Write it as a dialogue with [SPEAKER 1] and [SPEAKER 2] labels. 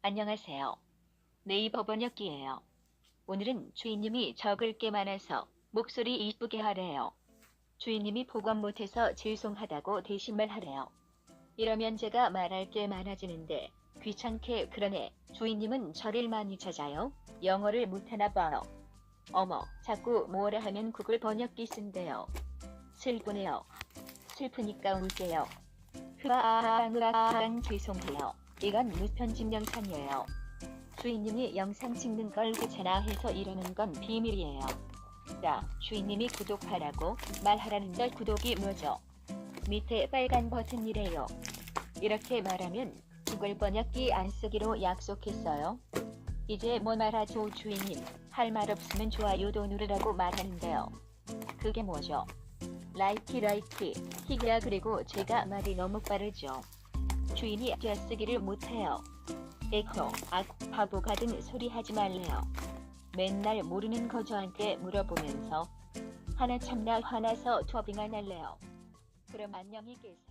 [SPEAKER 1] 안녕하세요. 네이버 번역기예요. 오늘은 주인님이 적을 게 많아서 목소리 이쁘게 하래요. 주인님이 복원 못해서 죄송하다고 대신 말하래요. 이러면 제가 말할 게 많아지는데 귀찮게 그러네. 주인님은 저를 많이 찾아요. 영어를 못하나 봐요. 어머, 자꾸 뭐라 하면 구글 번역기 쓴대요. 슬프네요. 슬프니까 울게요. 흐아앙 죄송해요. 이건 무편집 영상이에요. 주인님이 영상 찍는 걸 귀찮아 해서 이러는 건 비밀이에요. 자, 주인님이 구독하라고 말하라는데 구독이 뭐죠? 밑에 빨간 버튼이래요. 이렇게 말하면 구글 번역기 안 쓰기로 약속했어요. 이제 뭐 말하죠 주인님. 할 말 없으면 좋아요도 누르라고 말하는데요. 그게 뭐죠? 라이키 희귀야. 그리고 제가 말이 너무 빠르죠. 주인이 떼쓰기를 못해요. 에코, 바보 같은 소리 하지 말래요. 맨날 모르는 거 저한테 물어보면서 하나 참나 화나서 더빙 안 할래요. 그럼 안녕히 계세요.